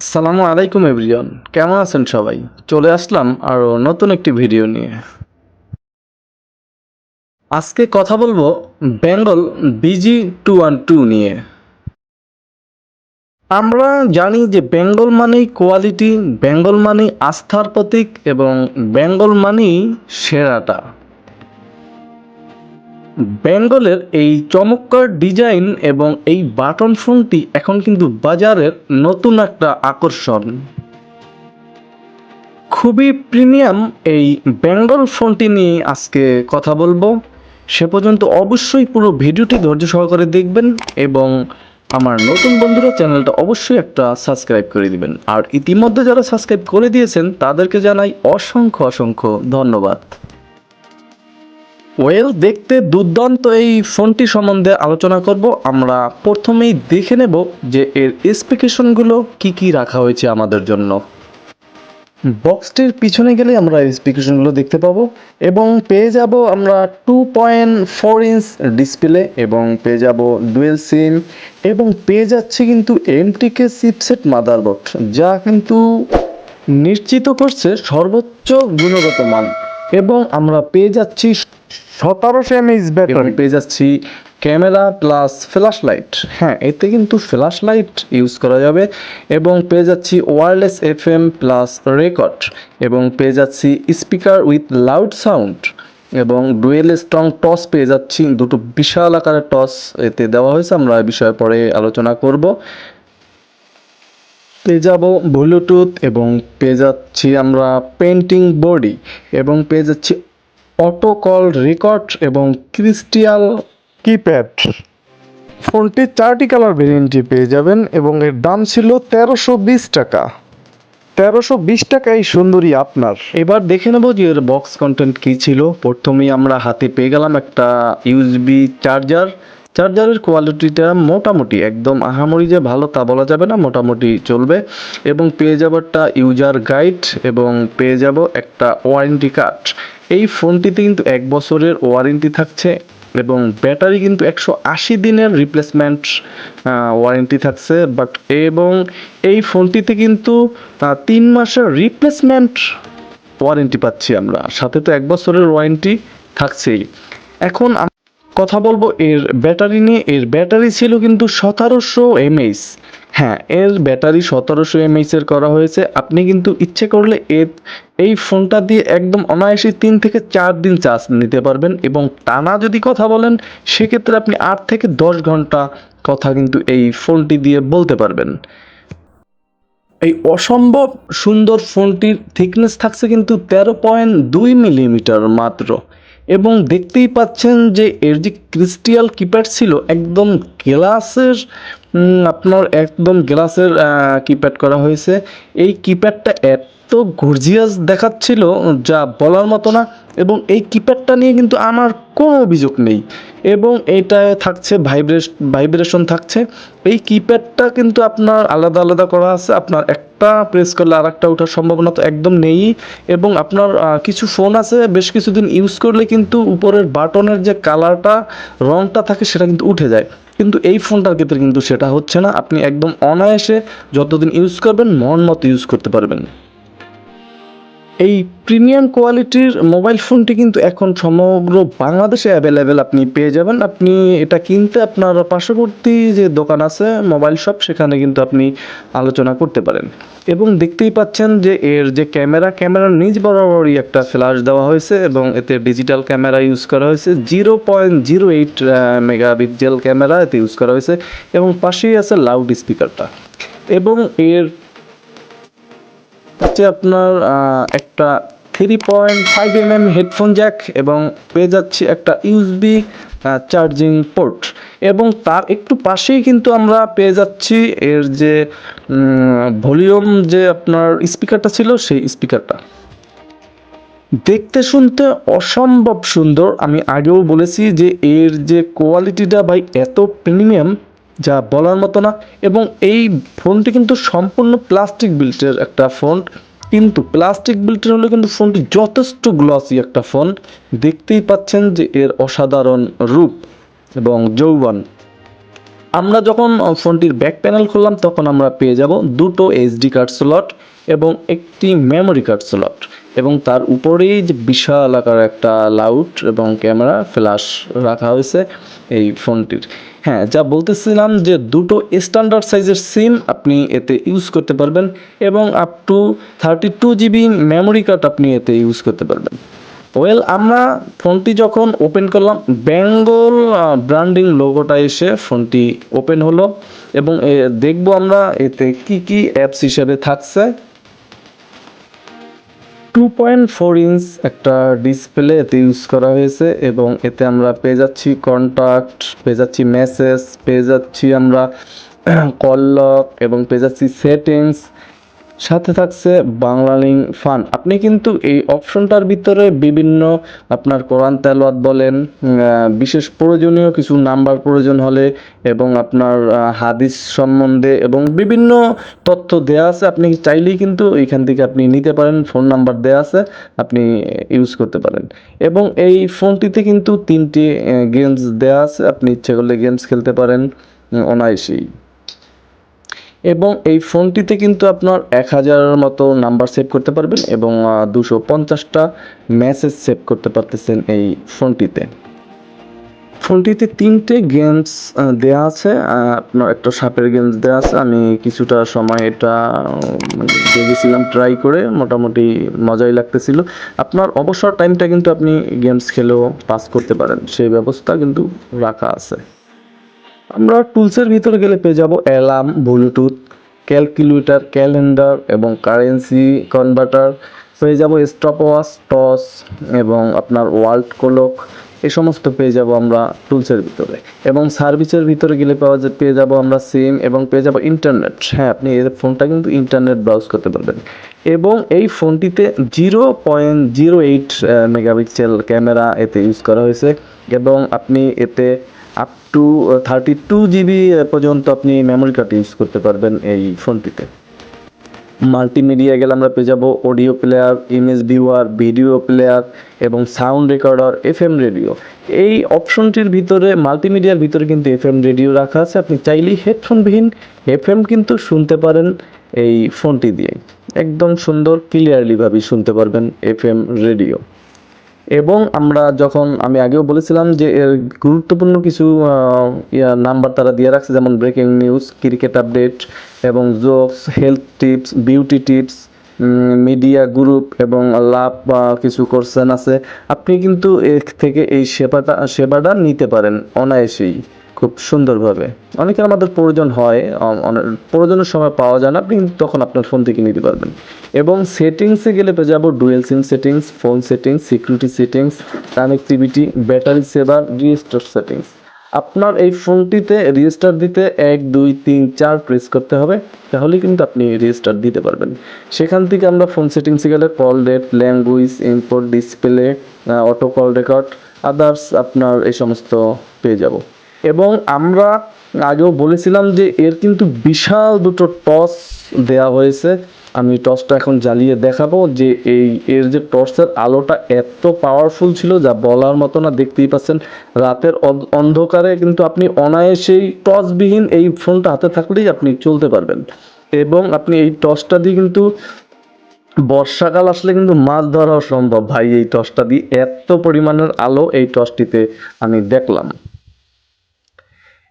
আসসালামু আলাইকুম এভরিওয়ান, কেমন আছেন সবাই? চলে আসলাম আরও নতুন একটি ভিডিও নিয়ে। আজকে কথা বলবো বেঙ্গল BG212 নিয়ে। আমরা জানি যে বেঙ্গল মানেই কোয়ালিটি, বেঙ্গল মানেই আস্থার প্রতীক এবং বেঙ্গল মানেই সেরাটা। বেঙ্গলের এই চমৎকার ডিজাইন এবং এই বাটন ফোনটি এখন কিন্তু বাজারের নতুন একটা আকর্ষণ। খুবই প্রিমিয়াম এই বেঙ্গল ফোনটি নিয়ে আজকে কথা বলবো। সে পর্যন্ত অবশ্যই পুরো ভিডিওটি ধৈর্য সহকারে দেখবেন এবং আমার নতুন বন্ধুরা চ্যানেলটা অবশ্যই একটা সাবস্ক্রাইব করে দিবেন। আর ইতিমধ্যে যারা সাবস্ক্রাইব করে দিয়েছেন তাদেরকে জানাই অসংখ্য অসংখ্য ধন্যবাদ। দেখতে দুর্দান্ত এই ফোনটি সম্বন্ধে আলোচনা করব। আমরা প্রথমেই দেখে নেব যে এর স্পেসিফিকেশনগুলো কি রাখা হয়েছে আমাদের জন্য। বক্সটির পিছনে গেলে আমরা স্পেসিফিকেশনগুলো দেখতে পাবো এবং পেয়ে যাব আমরা 2.4 ইঞ্চ ডিসপ্লে এবং পেয়ে যাব ডুয়েল সিম এবং পেয়ে যাচ্ছে কিন্তু MTK চিপসেট মাদারবোর্ড, যা কিন্তু নিশ্চিত করছে সর্বোচ্চ গুণগত মান। এবং আমরা পেয়ে যাচ্ছি 1700 mAh ব্যাটারি, পেয়ে যাচ্ছি ক্যামেরা প্লাস ফ্ল্যাশ লাইট। হ্যাঁ, এতে কিন্তু ফ্ল্যাশ লাইট ইউজ করা যাবে এবং পেয়ে যাচ্ছি ওয়্যারলেস FM প্লাস রেকর্ড এবং পেয়ে যাচ্ছি স্পিকার উইথ লাউড সাউন্ড এবং ডুয়েল স্ট্রং টস পেয়ে যাচ্ছি। দুটো বিশাল আকারের টস এতে দেওয়া হয়েছে, আমরা এই বিষয়ে পরে আলোচনা করব। পেয়ে যাব ব্লুটুথ এবং পেয়ে যাচ্ছি আমরা পেন্টিং বডি এবং পেয়ে যাচ্ছি অটো কল রেকর্ড এবং ক্রিস্টাল কিপ্যাড। ফোনটি 4টি কালার ভেরিয়েন্টে পেয়ে যাবেন এবং এর দাম ছিল 1320 টাকা। 1320 টাকা এই সুন্দরী আপনার। এবার দেখে নেব যে এর বক্স কন্টেন্ট কী ছিল। প্রথমেই আমরা হাতে পেয়ে গেলাম একটা USB চার্জারের কোয়ালিটিটা মোটামুটি, একদম আহামরি যে ভালো তা বলা যাবে না, মোটামুটি চলবে। এবং পেয়ে যাব একটা ইউজার গাইড এবং পেয়ে যাব একটা ওয়ারেন্টি কার্ড। এই ফোনটিতে কিন্তু 1 বছরের ওয়ারেন্টি থাকছে এবং ব্যাটারি কিন্তু 180 দিনের রিপ্লেসমেন্ট ওয়ারেন্টি থাকছে। এবং এই ফোনটিতে কিন্তু 3 মাসের রিপ্লেসমেন্ট ওয়ারেন্টি পাচ্ছি আমরা, সাথে তো 1 বছরের ওয়ারেন্টি থাকছেই। এখন কথা বলবো এর ব্যাটারি নিয়ে। এর ব্যাটারি ছিল কিন্তু 1700 mAh। হ্যাঁ, এর ব্যাটারি 1700 mAh এর করা হয়েছে। আপনি কিন্তু ইচ্ছে করলে এই ফোনটা দিয়ে একদম অনায়াসে 3 থেকে 4 দিন চার্জ নিতে পারবেন এবং টানা যদি কথা বলেন সেক্ষেত্রে আপনি 8 থেকে 10 ঘন্টা কথা কিন্তু এই ফোনটি দিয়ে বলতে পারবেন। এই অসম্ভব সুন্দর ফোনটির থিকনেস থাকছে কিন্তু 13.2 মিলিমিটার মাত্র। এবং দেখতেই পাচ্ছেন যে এর যে ক্রিস্টাল কিপ্যাড ছিল একদম গ্লাসের, আপনার একদম গ্লাসের কিপ্যাড করা হয়েছে। এই কিপ্যাডটা এত গর্জিয়াস দেখাচ্ছিল যা বলার মতো না। এবং এই কিপ্যাডটা নিয়ে কিন্তু আমার কোনো অভিযোগ নেই এবং এইটায় থাকছে ভাইব্রেশন থাকছে। এই কিপ্যাডটা কিন্তু আপনার আলাদা আলাদা করা আছে, আপনার একটা প্রেস করলে আর একটা ওঠার সম্ভাবনা তো একদম নেই। এবং আপনার কিছু ফোন আছে বেশ কিছুদিন ইউজ করলে কিন্তু উপরের বাটনের যে কালারটা, রঙটা থাকে সেটা কিন্তু উঠে যায়, কিন্তু এই ফোনটার ক্ষেত্রে কিন্তু সেটা হচ্ছে না। আপনি একদম অনায়াসে যতদিন ইউজ করবেন মন মতো ইউজ করতে পারবেন। এই প্রিমিয়াম কোয়ালিটির মোবাইল ফোনটি কিন্তু এখন সমগ্র বাংলাদেশে অ্যাভেলেবেল আপনি পেয়ে যাবেন। আপনি এটা কিনতে আপনার পার্শ্ববর্তী যে দোকান আছে মোবাইল শপ, সেখানে কিন্তু আপনি আলোচনা করতে পারেন। এবং দেখতেই পাচ্ছেন যে এর যে ক্যামেরার নিচ বরাবরই একটা ফ্ল্যাশ দেওয়া হয়েছে এবং এতে ডিজিটাল ক্যামেরা ইউজ করা হয়েছে। 0.08 মেগাপিক্সেল ক্যামেরা এতে ইউজ করা হয়েছে এবং পাশেই আছে লাউড স্পিকারটা। এবং এর হচ্ছে আপনার একটা 3.5 হেডফোন জ্যাক এবং পেয়ে যাচ্ছি একটা USB চার্জিং পোর্ট এবং তার একটু পাশেই কিন্তু আমরা পেয়ে যাচ্ছি এর যে ভলিউম যে আপনার স্পিকারটা ছিল সেই স্পিকারটা। দেখতে শুনতে অসম্ভব সুন্দর। আমি আগেও বলেছি যে এর যে কোয়ালিটিটা ভাই এত প্রিমিয়াম যা বলার মতো না। এবং এই ফোনটি কিন্তু সম্পূর্ণ প্লাস্টিক বিল্টের একটা ফোন, কিন্তু প্লাস্টিক বিল্টের হলে কিন্তু ফোনটি যথেষ্ট গ্লসি একটা ফোন। দেখতেই পাচ্ছেন যে এর অসাধারণ রূপ এবং যৌবন। আমরা যখন ফোনটির ব্যাক প্যানেল খুললাম তখন আমরা পেয়ে যাব দুটো এইচডি কার্ড স্লট এবং একটি মেমোরি কার্ড স্লট এবং তার উপরেই যে বিশাল আকার একটা লাউড এবং ক্যামেরা ফ্ল্যাশ রাখা হয়েছে এই ফোনটির। হ্যাঁ, যা বলতেছিলাম যে দুটো স্ট্যান্ডার্ড সাইজের সিম আপনি এতে ইউজ করতে পারবেন এবং up to 32 GB memory card আপনি এতে ইউজ করতে পারবেন। ওয়েল, আমরা ফোনটি যখন ওপেন করলাম বেঙ্গল ব্র্যান্ডিং লোগোটা এসে ফোনটি ওপেন হলো এবং দেখবো আমরা এতে কি কি অ্যাপস হিসেবে থাকছে। 2.4 ইঞ্চ একটা ডিসপ্লে এতে ইউজ করা হয়েছে এবং এতে আমরা পেয়ে যাচ্ছি কন্ট্যাক্ট, পেয়ে যাচ্ছি মেসেজ, পেয়ে যাচ্ছি আমরা কল লক এবং পেয়ে যাচ্ছি সেটিংস, সাথে থাকছে বাংলা লিঙ্ক ফান। আপনি কিন্তু এই অপশনটার ভিতরে বিভিন্ন আপনার কোরআন তেলাওয়াত বলেন, বিশেষ প্রয়োজনীয় কিছু নাম্বার প্রয়োজন হলে এবং আপনার হাদিস সম্বন্ধে এবং বিভিন্ন তথ্য দেওয়া আছে। আপনি চাইলেই কিন্তু এখান থেকে আপনি নিতে পারেন, ফোন নাম্বার দেওয়া আছে, আপনি ইউজ করতে পারেন। এবং এই ফোনটিতে কিন্তু 3টি গেমস দেওয়া আছে, আপনি ইচ্ছে করলে গেমস খেলতে পারেন অনায়াসেই। এবং এই ফোনটিতে কিন্তু আপনার 1000-এর মতো নাম্বার সেভ করতে পারবেন এবং 250টা মেসেজ সেভ করতে পারতেছেন এই ফোনটিতে। ফোনটিতে 3টে গেমস দেওয়া আছে, আপনার একটা সাপের গেমস দেওয়া আছে। আমি কিছুটা সময় এটা দেখেছিলাম ট্রাই করে, মোটামুটি মজাই লাগতেছিল। আপনার অবসর টাইমটা কিন্তু আপনি গেমস খেলেও পাস করতে পারেন, সেই ব্যবস্থা কিন্তু রাখা আছে। আমরা টুলসের ভিতরে গেলে পেয়ে যাব অ্যালার্ম, ব্লুটুথ, ক্যালকুলেটর, ক্যালেন্ডার এবং কারেন্সি কনভার্টার, পেয়ে যাব স্টপ ওয়াচ, টস এবং আপনার ওয়ার্ল্ড ক্লক, এই সমস্ত পেয়ে যাব আমরা টুলসের ভিতরে। এবং সার্ভিসের ভিতরে গেলে পেয়ে যাব আমরা সিম এবং পেয়ে যাব ইন্টারনেট। হ্যাঁ, আপনি এই ফোনটা কিন্তু ইন্টারনেট ব্রাউজ করতে পারবেন। এবং এই ফোনটিতে 0.08 মেগাপিক্সেল ক্যামেরা এতে ইউজ করা হয়েছে এবং আপনি এতে আপ টু 32 GB পর্যন্ত আপনি মেমোরি কার্ড ইউজ করতে পারবেন এই ফোনটিতে। মাল্টিমিডিয়া গেলে আমরা পেয়ে যাব audio player, image viewer, video player এবং সাউন্ড রেকর্ডার, এফএম রেডিও। এই অপশনটির ভিতরে মাল্টিমিডিয়ার ভিতরে কিন্তু এফএম রেডিও রাখা আছে, আপনি চাইলেই হেডফোনবিহীন এফএম কিন্তু শুনতে পারেন এই ফোনটি দিয়ে, একদম সুন্দর ক্লিয়ারলিভাবে শুনতে পারবেন এফএম রেডিও। এবং আমি আগেও বলেছিলাম যে এর গুরুত্বপূর্ণ কিছু নাম্বার তারা দিয়ে রাখছে, যেমন ব্রেকিং নিউজ, ক্রিকেট আপডেট এবং jokes, health tips, beauty tips, media group এবং লাভ কিছু কোশ্চেন আছে। আপনি কিন্তু এর থেকে এই সেবাটা নিতে পারেন অনায়াসেই, খুব সুন্দরভাবে। অনেকের আমাদের প্রয়োজন হয়, প্রয়োজনের সময় পাওয়া যায় না, আপনি কিন্তু তখন আপনার ফোন থেকে নিতে পারবেন। এবং সেটিংসে গেলে পেয়ে যাবো dual sim settings, phone settings, security settings, connectivity, battery saver, restart settings. আপনার এই ফোনটিতে রিস্টার্ট দিতে 1 2 3 4 প্রেস করতে হবে, তাহলেই কিন্তু আপনি রিস্টার্ট দিতে পারবেন। সেখান থেকে আমরা ফোন সেটিংসে গেলে call rate, language, import, display, auto call record, others আপনার এই সমস্ত পেয়ে যাব। এবং আমরা আগেও বলেছিলাম যে এর কিন্তু বিশাল দুটো টর্চ দেওয়া হয়েছে। আমি টর্চটা এখন জ্বালিয়ে দেখাবো যে এর যে টর্চের আলোটা এত পাওয়ারফুল ছিল যা বলার মতো না। দেখতেই পাচ্ছেন রাতের অন্ধকারে কিন্তু আপনি অনায়াসেই টর্চবিহীন এই ফোনটা হাতে থাকলেই আপনি চলতে পারবেন। এবং আপনি এই টর্চটা দিয়ে কিন্তু বর্ষাকাল আসলে কিন্তু মাছ ধরাও সম্ভব ভাই। এই টর্চটা দিয়ে এত পরিমাণের আলো এই টর্চটিতে আমি দেখলাম।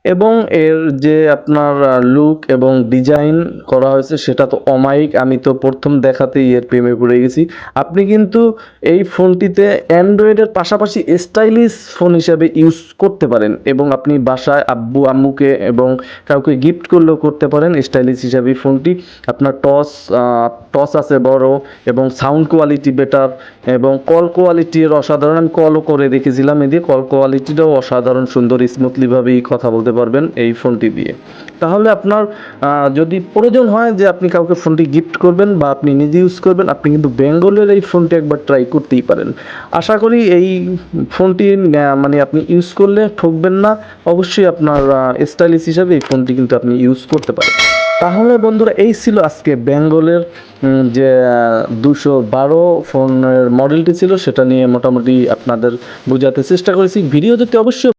এবং এর যে আপনার লুক এবং ডিজাইন করা হয়েছে সেটা তো অমায়িক। আমি তো প্রথম দেখাতেই এর প্রেমে পড়ে গেছি। আপনি কিন্তু এই ফোনটিতে অ্যান্ড্রয়েডের পাশাপাশি স্টাইলিশ ফোন হিসাবে ইউজ করতে পারেন এবং আপনি বাসায় আব্বু আম্মুকে এবং কাউকে গিফট করলেও করতে পারেন স্টাইলিশ হিসাবে। ফোনটি আপনার টস আছে বড় এবং সাউন্ড কোয়ালিটি বেটার এবং কল কোয়ালিটির অসাধারণ। আমি কলও করে দেখেছিলাম, এদিকে কল কোয়ালিটিটাও অসাধারণ সুন্দর, স্মুথলিভাবেই কথা বলতে পারবেন এই ফোনটি দিয়ে। তাহলে আপনার যদি প্রয়োজন হয় যে আপনি কাউকে ফোনটি গিফট করবেন বা আপনি নিজে ইউজ করবেন, আপনি কিন্তু বেঙ্গলের এই ফোনটি একবার ট্রাই করতেই পারেন। আশা করি এই ফোনটি মানে আপনি ইউজ করলে ঠকবেন না। অবশ্যই আপনার স্টাইলিশ হিসাবে এই ফোনটি কিন্তু আপনি ইউজ করতে পারেন। তাহলে বন্ধুরা, এই ছিল আজকে বেঙ্গলের যে 212 ফোনের মডেলটি ছিল সেটা নিয়ে মোটামুটি আপনাদের বোঝাতে চেষ্টা করেছি। ভিডিও যদি অবশ্যই